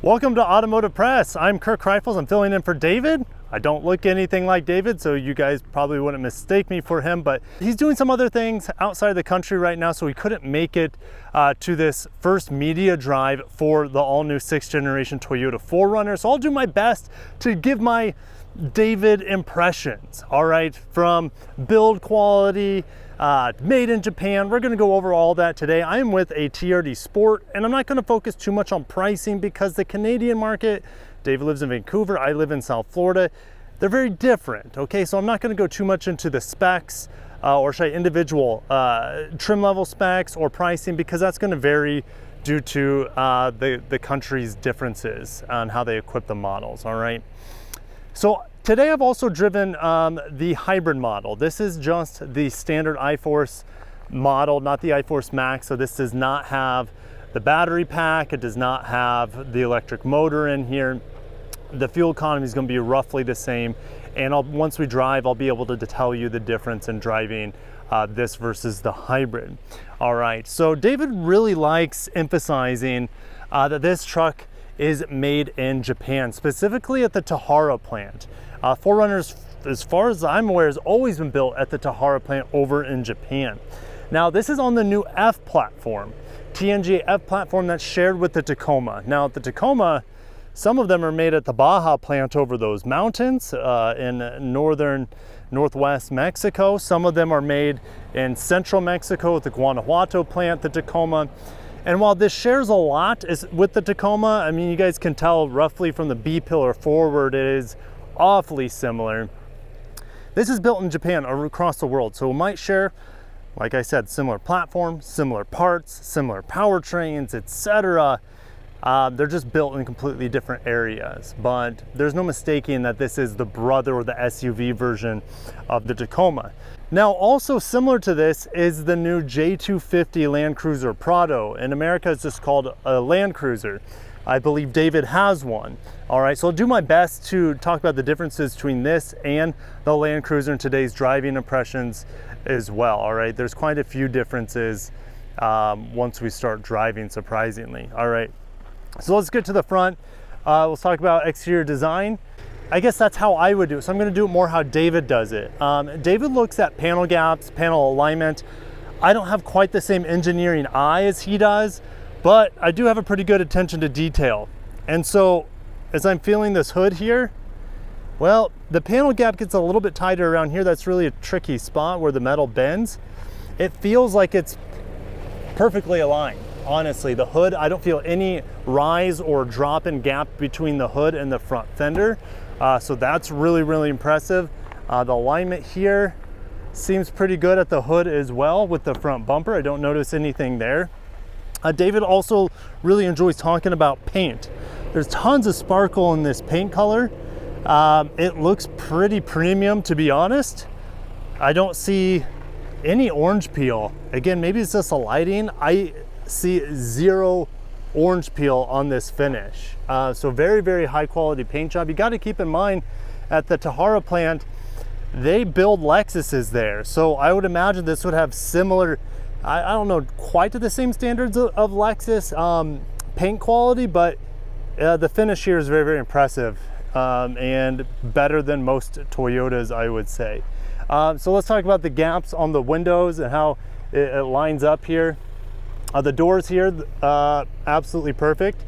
Welcome to Automotive Press. I'm Kirk Kreifels. I'm filling in for David. I don't look anything like David, so you guys probably wouldn't mistake me for him, but he's doing some other things outside the country right now, so he couldn't make it to this first media drive for the all-new 6th generation Toyota 4RUNNER. So I'll do my best to give my David impressions, all right, from build quality, made in Japan. We're going to go over all that today. I am with a TRD Sport, and I'm not going to focus too much on pricing because the Canadian market, David lives in Vancouver, I live in South Florida, they're very different, okay? So I'm not going to go too much into the specs or should I individual trim level specs or pricing, because that's going to vary due to the country's differences on how they equip the models, all right? So today I've also driven the hybrid model. This is just the standard iForce model, not the iForce Max. So this does not have the battery pack. It does not have the electric motor in here. The fuel economy is going to be roughly the same. And once we drive, I'll be able to tell you the difference in driving this versus the hybrid. All right, so David really likes emphasizing that this truck is made in Japan, specifically at the Tahara plant. 4RUNNER, as far as I'm aware, has always been built at the Tahara plant over in Japan. Now, this is on the new F platform, TNGA F platform that's shared with the Tacoma. Now, the Tacoma, some of them are made at the Baja plant over those mountains in northwest Mexico. Some of them are made in central Mexico at the Guanajuato plant, the Tacoma. And while this shares a lot with the Tacoma, I mean, you guys can tell roughly from the B pillar forward, it is awfully similar. This is built in Japan or across the world, so it might share, like I said, similar platforms, similar parts, similar powertrains, etc. They're just built in completely different areas, but there's no mistaking that this is the brother or the SUV version of the Tacoma. Now, also similar to this is the new J250 Land Cruiser Prado. In America, it's just called a Land Cruiser. I believe David has one. All right, so I'll do my best to talk about the differences between this and the Land Cruiser in today's driving impressions as well. All right, there's quite a few differences once we start driving, surprisingly. All right, so let's get to the front. Let's talk about exterior design. I guess that's how I would do it. So I'm going to do it more how David does it. David looks at panel gaps, panel alignment. I don't have quite the same engineering eye as he does, but I do have a pretty good attention to detail. And so as I'm feeling this hood here, well, the panel gap gets a little bit tighter around here. That's really a tricky spot where the metal bends. It feels like it's perfectly aligned. Honestly, the hood, I don't feel any rise or drop in gap between the hood and the front fender. So that's really, really impressive. The alignment here seems pretty good at the hood as well with the front bumper. I don't notice anything there. David also really enjoys talking about paint. There's tons of sparkle in this paint color. It looks pretty premium, to be honest. I don't see any orange peel. Again, maybe it's just the lighting. I see zero orange peel on this finish. So very, very high quality paint job. You got to keep in mind at the Tahara plant, they build Lexuses there. So I would imagine this would have similar, I don't know quite to the same standards of Lexus paint quality, but the finish here is very, very impressive and better than most Toyotas, I would say. So let's talk about the gaps on the windows and how it lines up here. The doors here, absolutely perfect.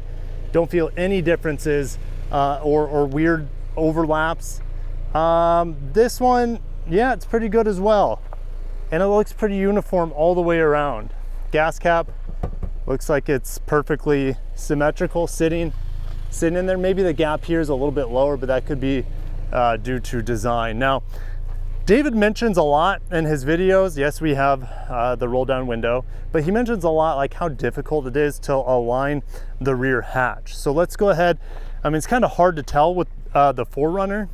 Don't feel any differences or weird overlaps. This one, yeah, it's pretty good as well. And it looks pretty uniform all the way around. Gas cap looks like it's perfectly symmetrical, sitting in there. Maybe the gap here is a little bit lower, but that could be due to design. Now, David mentions a lot in his videos. Yes, we have the roll down window, but he mentions a lot like how difficult it is to align the rear hatch. So let's go ahead. I mean, it's kind of hard to tell with the 4RUNNER.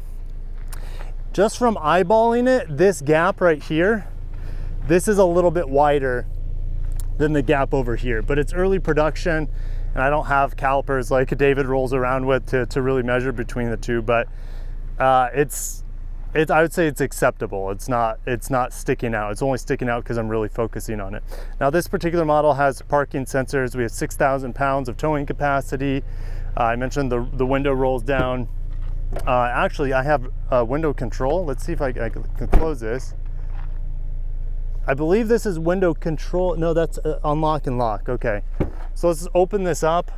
Just from eyeballing it, this gap right here, this is a little bit wider than the gap over here, but it's early production and I don't have calipers like David rolls around with to really measure between the two, but it's I would say it's acceptable. It's not sticking out. It's only sticking out because I'm really focusing on it. Now this particular model has parking sensors. We have 6,000 pounds of towing capacity. I mentioned the window rolls down. Actually, I have window control. Let's see if I can close this. I believe this is window control. No, that's unlock and lock. Okay, so let's open this up.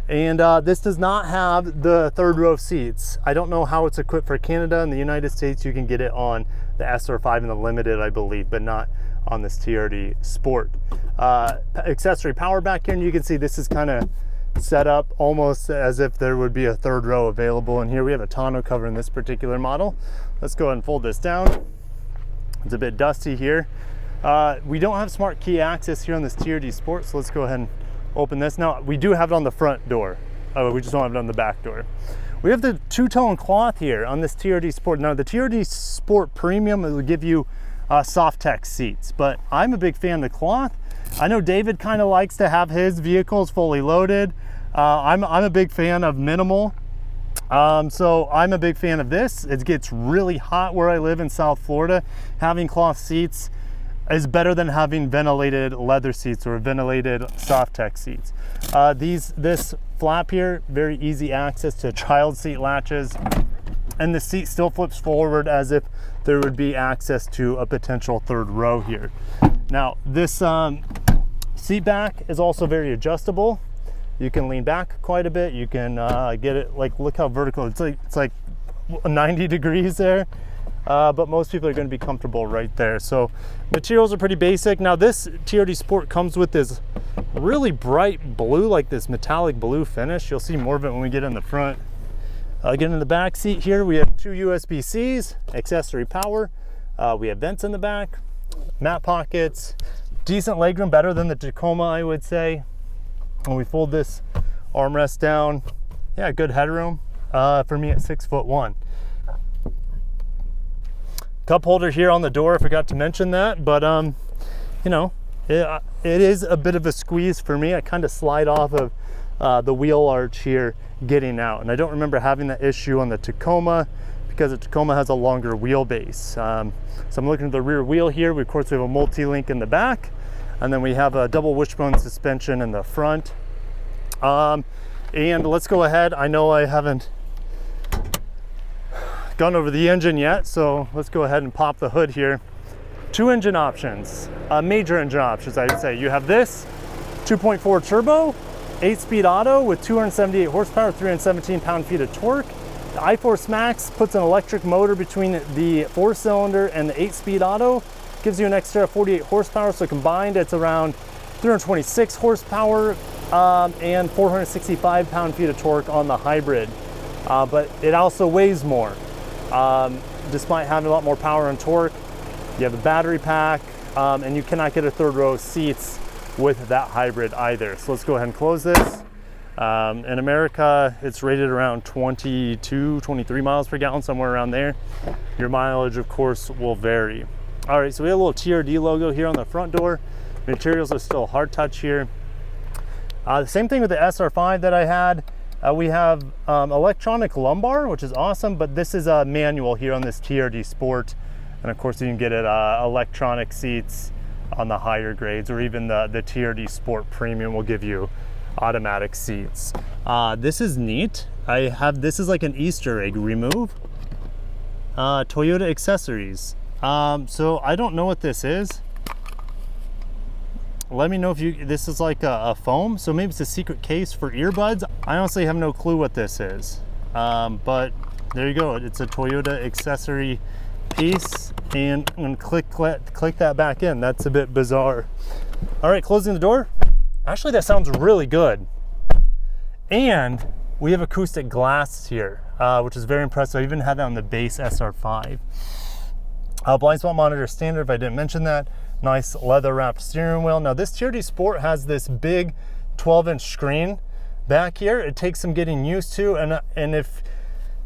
And this does not have the third row seats. I don't know how it's equipped for Canada. In the United States, you can get it on the SR5 and the Limited, I believe, but not on this TRD Sport. Accessory power back here, and you can see this is kind of set up almost as if there would be a third row available. And here we have a tonneau cover in this particular model. Let's go ahead and fold this down. It's a bit dusty here. We don't have smart key access here on this TRD Sport, so let's go ahead and open this. Now, we do have it on the front door. We just don't have it on the back door. We have the two-tone cloth here on this TRD Sport. Now, the TRD Sport Premium, it will give you soft tech seats, but I'm a big fan of the cloth. I know David kind of likes to have his vehicles fully loaded. I'm a big fan of minimal. So I'm a big fan of this. It gets really hot where I live in South Florida. Having cloth seats is better than having ventilated leather seats or ventilated soft tech seats. This flap here, very easy access to child seat latches, and the seat still flips forward as if there would be access to a potential third row here. Now this seat back is also very adjustable. You can lean back quite a bit. You can get it, like, look how vertical, it's like 90 degrees there. But most people are going to be comfortable right there. So materials are pretty basic. Now this TRD Sport comes with this really bright blue, like this metallic blue finish. You'll see more of it when we get in the front. Again, in the back seat here, we have 2 USB-Cs, accessory power. We have vents in the back, mat pockets, decent legroom, better than the Tacoma, I would say. When we fold this armrest down, yeah, good headroom for me at 6'1". Cup holder here on the door, I forgot to mention that, but you know, it is a bit of a squeeze for me. I kind of slide off of the wheel arch here getting out, and I don't remember having that issue on the Tacoma because the Tacoma has a longer wheelbase. So I'm looking at the rear wheel here. Of course, we have a multi-link in the back, and then we have a double wishbone suspension in the front. And let's go ahead. I know I haven't gone over the engine yet, so let's go ahead and pop the hood here. 2 engine options, major engine options, I would say. You have this 2.4 turbo, 8-speed auto with 278 horsepower, 317 pound-feet of torque. The iForce Max puts an electric motor between the 4-cylinder and the 8-speed auto, gives you an extra 48 horsepower, so combined it's around 326 horsepower and 465 pound-feet of torque on the hybrid. But it also weighs more. Despite having a lot more power and torque, you have a battery pack, and you cannot get a third row of seats with that hybrid either. So let's go ahead and close this. In America, it's rated around 22, 23 miles per gallon, somewhere around there. Your mileage, of course, will vary. All right, so we have a little TRD logo here on the front door. Materials are still hard touch here. The same thing with the SR5 that I had. We have electronic lumbar, which is awesome, but this is a manual here on this TRD Sport. And of course, you can get it electronic seats on the higher grades, or even the TRD Sport Premium will give you automatic seats. This is neat. This is like an Easter egg remove. Toyota accessories. So I don't know what this is. Let me know if this is like a foam, so maybe it's a secret case for earbuds. I honestly have no clue what this is, but there you go. It's a Toyota accessory piece, and click that back in. That's a bit bizarre. All right, closing the door. Actually, that sounds really good. And we have acoustic glass here, which is very impressive. I even had that on the base SR5. Blind spot monitor standard, if I didn't mention that. Nice leather wrapped steering wheel. Now this TRD Sport has this big 12-inch screen back here. It takes some getting used to, and if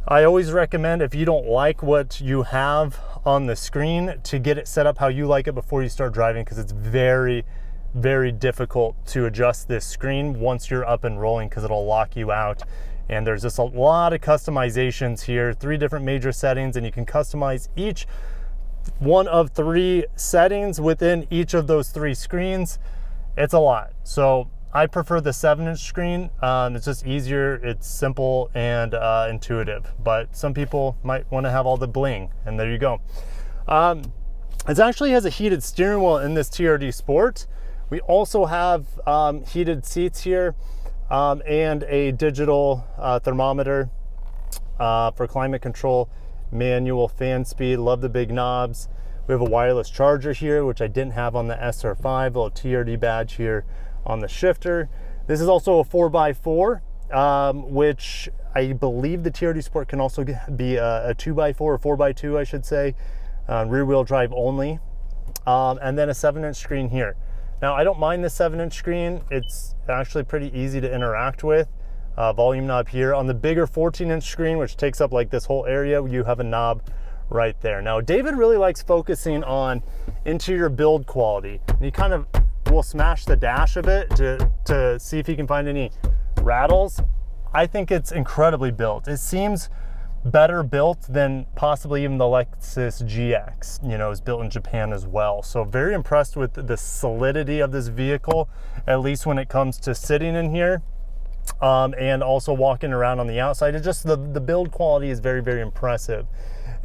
I always recommend, if you don't like what you have on the screen, to get it set up how you like it before you start driving, because it's very, very difficult to adjust this screen once you're up and rolling, because it'll lock you out And there's just a lot of customizations here, 3 different major settings, and you can customize each one of 3 settings within each of those 3 screens. It's a lot. So I prefer the 7-inch screen. It's just easier, it's simple and intuitive, but some people might want to have all the bling, and there you go. It actually has a heated steering wheel in this TRD Sport. We also have heated seats here and a digital thermometer for climate control, manual fan speed, love the big knobs. We have a wireless charger here, which I didn't have on the SR5, little TRD badge here on the shifter. This is also a 4x4, which I believe the TRD Sport can also be a 2x4 or 4x2, I should say, rear wheel drive only. And then a 7-inch screen here. Now, I don't mind the 7-inch screen. It's actually pretty easy to interact with. Volume knob here. On the bigger 14-inch screen, which takes up like this whole area, you have a knob right there. Now, David really likes focusing on interior build quality. And he kind of will smash the dash a bit to see if he can find any rattles. I think it's incredibly built. It seems better built than possibly even the Lexus GX, you know, is built in Japan as well. So very impressed with the solidity of this vehicle, at least when it comes to sitting in here and also walking around on the outside. It's just the build quality is very, very impressive.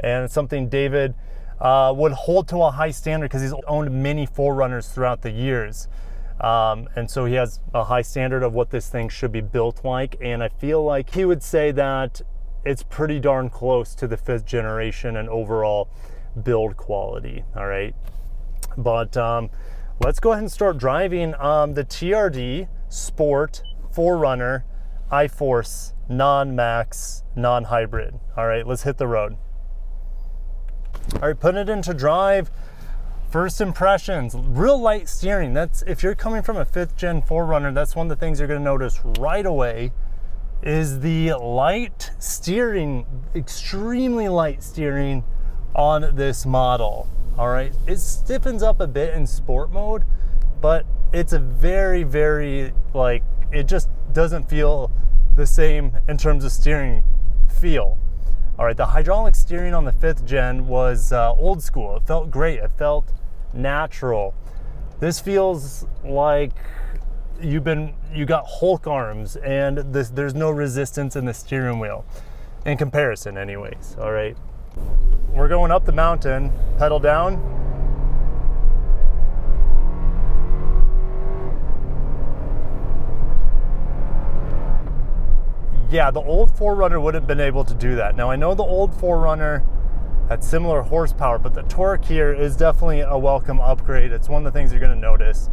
And it's something David would hold to a high standard because he's owned many 4Runners throughout the years. And so he has a high standard of what this thing should be built like. And I feel like he would say that it's pretty darn close to the 5th generation and overall build quality. All right. But let's go ahead and start driving the TRD Sport 4Runner iForce non-max non-hybrid. All right, let's hit the road. All right, putting it into drive. First impressions, real light steering. That's, if you're coming from a 5th gen 4Runner, that's one of the things you're going to notice right away is the light steering, extremely light steering on this model. All right, it stiffens up a bit in sport mode, but it's a very, very, like, it just doesn't feel the same in terms of steering feel. All right, the hydraulic steering on the 5th gen was old school. It felt great. It felt natural. This feels like you got Hulk arms, and there's no resistance in the steering wheel, in comparison, anyways. All right, we're going up the mountain. Pedal down. Yeah, the old 4Runner wouldn't have been able to do that. Now, I know the old 4Runner had similar horsepower, but the torque here is definitely a welcome upgrade. It's one of the things you're going to notice.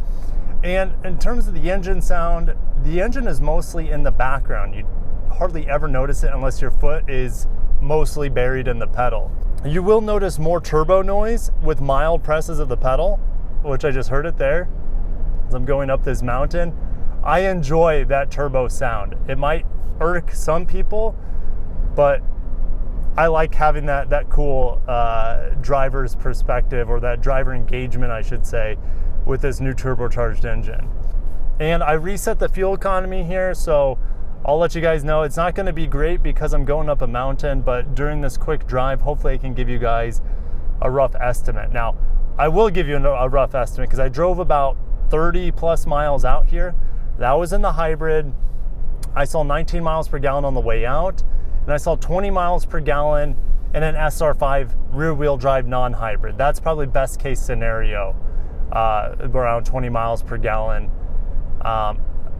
And in terms of the engine sound, the engine is mostly in the background. You hardly ever notice it unless your foot is mostly buried in the pedal. You will notice more turbo noise with mild presses of the pedal, which I just heard it there as I'm going up this mountain. I enjoy that turbo sound. It might irk some people, but I like having that cool driver's perspective, or that driver engagement, I should say, with this new turbocharged engine. And I reset the fuel economy here, so I'll let you guys know it's not going to be great because I'm going up a mountain, but during this quick drive, hopefully I can give you guys a rough estimate. Now, I will give you a rough estimate because I drove about 30 plus miles out here. That was in the hybrid. I saw 19 miles per gallon on the way out, and I saw 20 miles per gallon in an SR5 rear wheel drive non-hybrid. That's probably best case scenario, around 20 miles per gallon.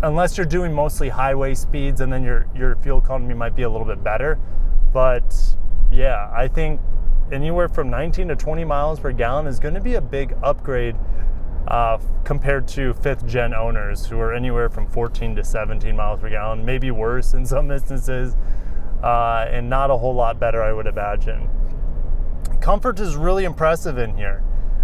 Unless you're doing mostly highway speeds, and then your fuel economy might be a little bit better. But yeah, I think anywhere from 19 to 20 miles per gallon is going to be a big upgrade compared to 5th gen owners who are anywhere from 14 to 17 miles per gallon, maybe worse in some instances, and not a whole lot better, I would imagine. Comfort is really impressive in here.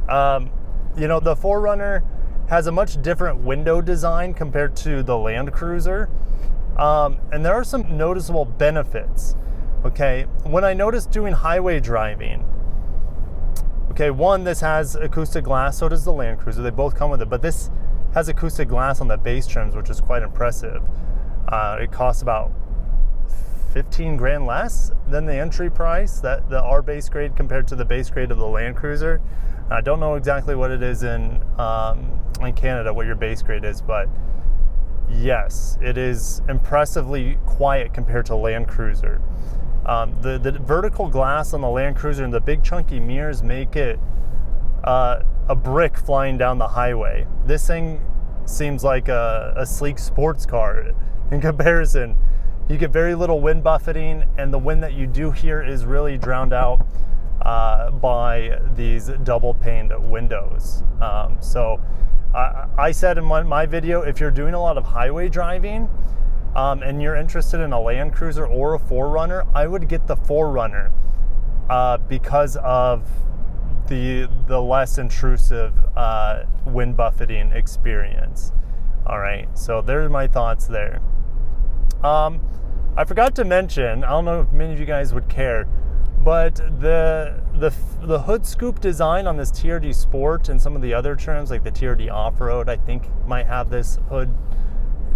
You know, the 4Runner has a much different window design compared to the Land Cruiser, and there are some noticeable benefits. Okay, when I noticed doing highway driving, okay, one, this has acoustic glass, so does the Land Cruiser. They both come with it, but this has acoustic glass on the base trims, which is quite impressive. It costs about 15 grand less than the entry price, that the R base grade compared to the base grade of the Land Cruiser. I don't know exactly what it is in Canada, what your base grade is, but yes, it is impressively quiet compared to Land Cruiser. The vertical glass on the Land Cruiser and the big chunky mirrors make it a brick flying down the highway. This thing seems like a sleek sports car in comparison. You get very little wind buffeting, and the wind that you do hear is really drowned out by these double paned windows. So I said in my video, if you're doing a lot of highway driving and you're interested in a Land Cruiser or a 4Runner, I would get the 4Runner because of the less intrusive wind buffeting experience. All right, so there's my thoughts there. I forgot to mention, I don't know if many of you guys would care, but the hood scoop design on this TRD Sport and some of the other trims, like the TRD Off-Road, I think might have this hood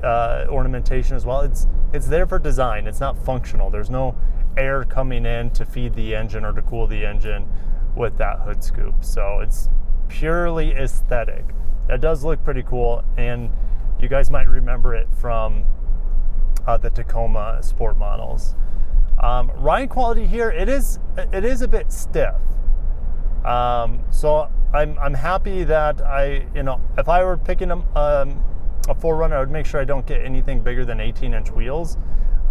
ornamentation as well. It's there for design. It's not functional. There's no air coming in to feed the engine or to cool the engine with that hood scoop. So it's purely aesthetic. That does look pretty cool, and you guys might remember it from the Tacoma Sport models. Ride quality here, it is a bit stiff. So I'm happy that if I were picking a 4Runner, I would make sure I don't get anything bigger than 18-inch wheels.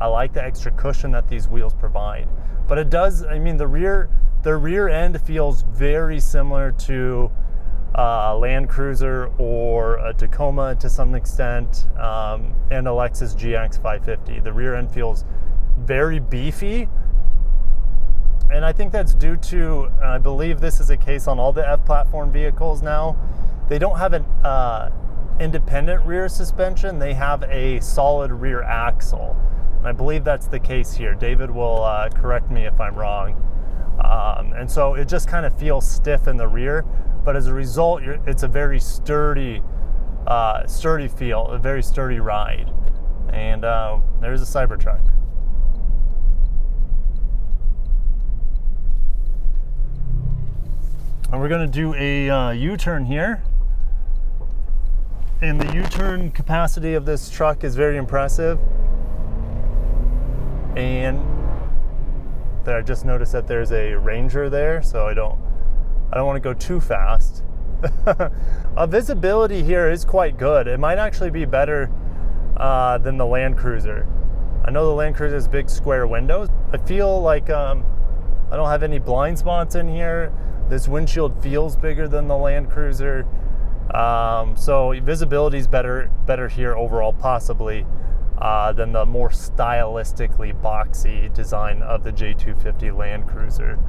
I like the extra cushion that these wheels provide. But it does, the rear end feels very similar to a Land Cruiser or a Tacoma to some extent, and a Lexus GX 550. The rear end feels very beefy, and I think that's due to, and I believe this is a case on all the F platform vehicles now, they don't have an independent rear suspension, they have a solid rear axle. And I believe that's the case here. David will correct me if I'm wrong. And so it just kind of feels stiff in the rear, but as a result, it's a very sturdy feel, a very sturdy ride. And there's a Cybertruck. And we're going to do a U-turn here. And the U-turn capacity of this truck is very impressive. And I just noticed that there's a Ranger there, so I don't want to go too fast. Visibility here is quite good. It might actually be better than the Land Cruiser. I know the Land Cruiser has big square windows. I feel like I don't have any blind spots in here. This windshield feels bigger than the Land Cruiser. So visibility is better here overall, possibly, than the more stylistically boxy design of the J250 Land Cruiser.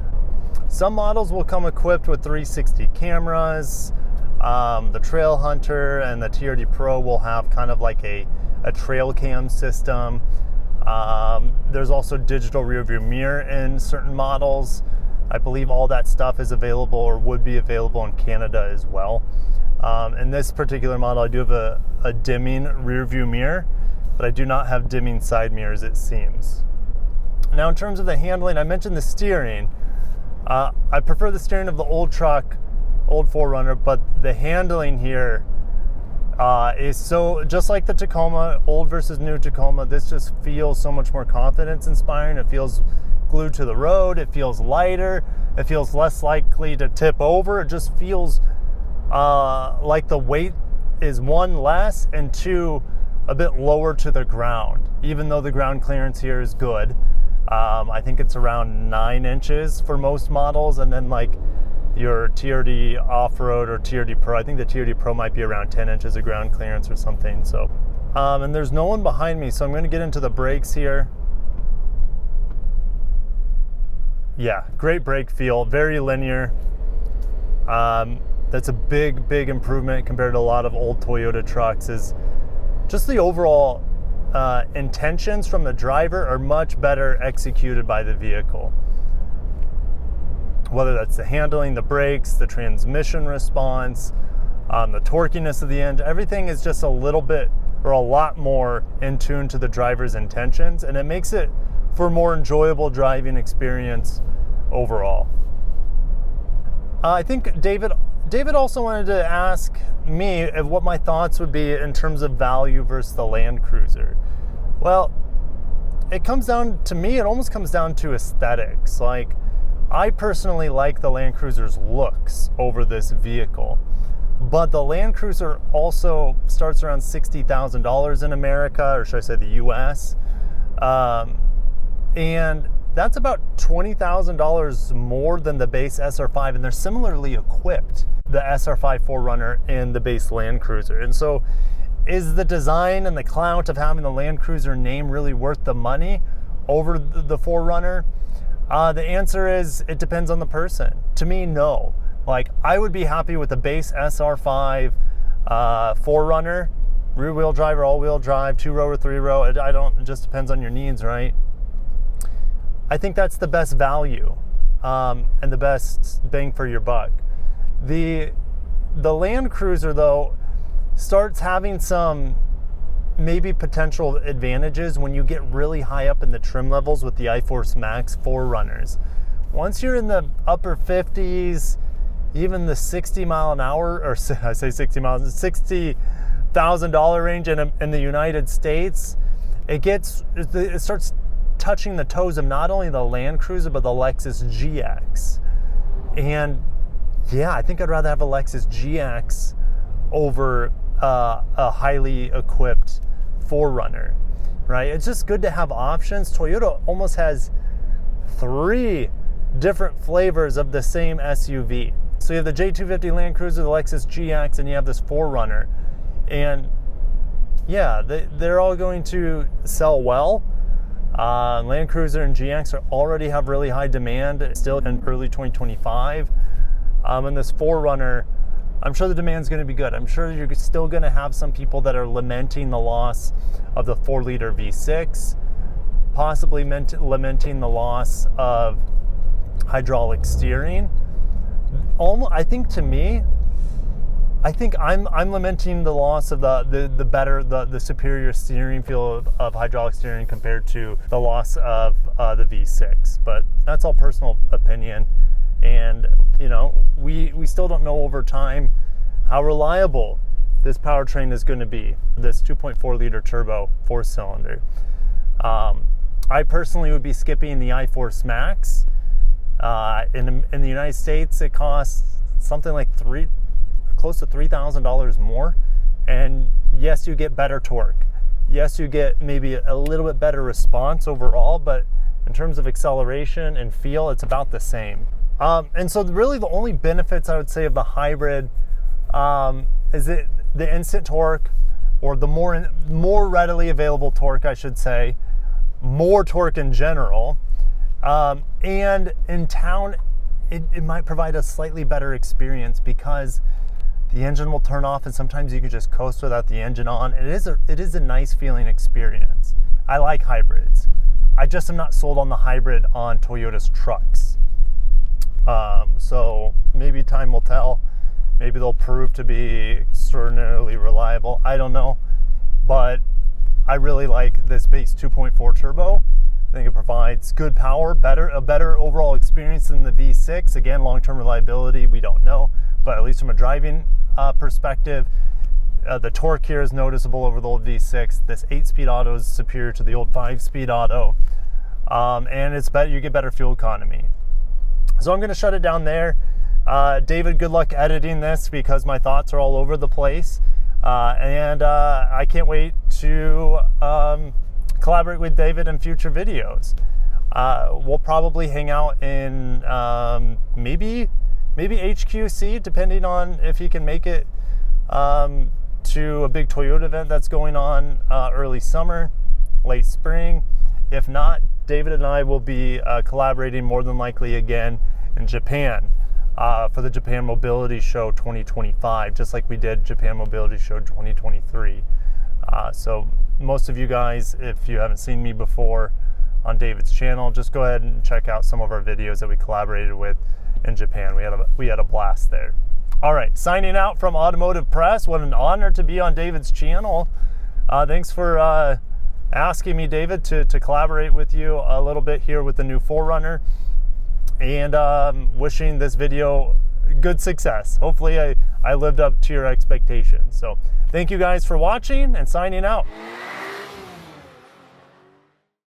Some models will come equipped with 360 cameras. The Trail Hunter and the TRD Pro will have kind of like a trail cam system. There's also digital rear view mirror in certain models. I believe all that stuff is available or would be available in Canada as well. In this particular model, I do have a dimming rear view mirror, but I do not have dimming side mirrors, it seems. Now, in terms of the handling, I mentioned the steering. I prefer the steering of the old truck, old 4Runner, but the handling here is so, just like the Tacoma, old versus new Tacoma, this just feels so much more confidence inspiring. It feels glued to the road. It feels lighter. It feels less likely to tip over. It just feels like the weight is, one, less, and two, a bit lower to the ground, even though the ground clearance here is good. I think it's around 9 inches for most models, and then like your TRD Off-Road or TRD Pro, I think the TRD Pro might be around 10 inches of ground clearance or something. So, and there's no one behind me, so I'm going to get into the brakes here. Yeah, great brake feel, very linear. That's a big improvement compared to a lot of old Toyota trucks. Is just the overall intentions from the driver are much better executed by the vehicle. Whether that's the handling, the brakes, the transmission response, the torquiness of the engine, everything is just a little bit or a lot more in tune to the driver's intentions, and it makes it for a more enjoyable driving experience overall. I think David also wanted to ask me if what my thoughts would be in terms of value versus the Land Cruiser. Well, it comes down to me, it almost comes down to aesthetics. Like, I personally like the Land Cruiser's looks over this vehicle, but the Land Cruiser also starts around $60,000 in America, or should I say the US, and that's about $20,000 more than the base SR5, and they're similarly equipped, the SR5 4RUNNER and the base Land Cruiser. And so, is the design and the clout of having the Land Cruiser name really worth the money over the 4RUNNER? The answer is, it depends on the person. To me, no. Like, I would be happy with the base SR5 4RUNNER, rear-wheel drive or all-wheel drive, 2-row or 3-row. It just depends on your needs, right? I think that's the best value and the best bang for your buck. The Land Cruiser, though, starts having some maybe potential advantages when you get really high up in the trim levels with the iForce Max 4RUNNERs. Once you're in the upper 50s, even the 60 mile an hour, or I say 60 miles, $60,000 range in the United States, it starts touching the toes of not only the Land Cruiser, but the Lexus GX. And yeah, I think I'd rather have a Lexus GX over a highly equipped 4RUNNER, right? It's just good to have options. Toyota almost has 3 different flavors of the same SUV. So you have the J250 Land Cruiser, the Lexus GX, and you have this 4RUNNER. And yeah, they're all going to sell well. Land Cruiser and GX already have really high demand, still in early 2025. And this 4RUNNER, I'm sure the demand's going to be good. I'm sure you're still going to have some people that are lamenting the loss of the 4-liter V6, possibly lamenting the loss of hydraulic steering. I think I'm lamenting the loss of the superior steering feel of hydraulic steering compared to the loss of the V6. But that's all personal opinion. And, you know, we still don't know over time how reliable this powertrain is going to be, this 2.4 liter turbo 4-cylinder. I personally would be skipping the iForce Max. In the United States, it costs something like close to $3,000 more. And yes, you get better torque. Yes, you get maybe a little bit better response overall, but in terms of acceleration and feel, it's about the same. And so really the only benefits I would say of the hybrid is the instant torque, or the more readily available torque, I should say, more torque in general. And in town, it might provide a slightly better experience because the engine will turn off and sometimes you can just coast without the engine on. It is a nice feeling experience. I like hybrids. I just am not sold on the hybrid on Toyota's trucks. So maybe time will tell. Maybe they'll prove to be extraordinarily reliable. I don't know. But I really like this base 2.4 turbo. I think it provides good power, a better overall experience than the V6. Again, long-term reliability, we don't know. But at least from a driving perspective, the torque here is noticeable over the old V6. This 8-speed auto is superior to the old 5-speed auto. And it's better, you get better fuel economy. So I'm going to shut it down there. David, good luck editing this because my thoughts are all over the place. And I can't wait to collaborate with David in future videos. We'll probably hang out in maybe HQC, depending on if he can make it to a big Toyota event that's going on early summer, late spring. If not, David and I will be collaborating more than likely again in Japan for the Japan Mobility Show 2025, just like we did Japan Mobility Show 2023. So most of you guys, if you haven't seen me before on David's channel, just go ahead and check out some of our videos that we collaborated with in Japan. We had a blast there. All right, signing out from Automotive Press. What an honor to be on David's channel. Thanks for asking me, David, to collaborate with you a little bit here with the new 4RUNNER, and wishing this video good success. Hopefully I lived up to your expectations. So thank you guys for watching, and signing out.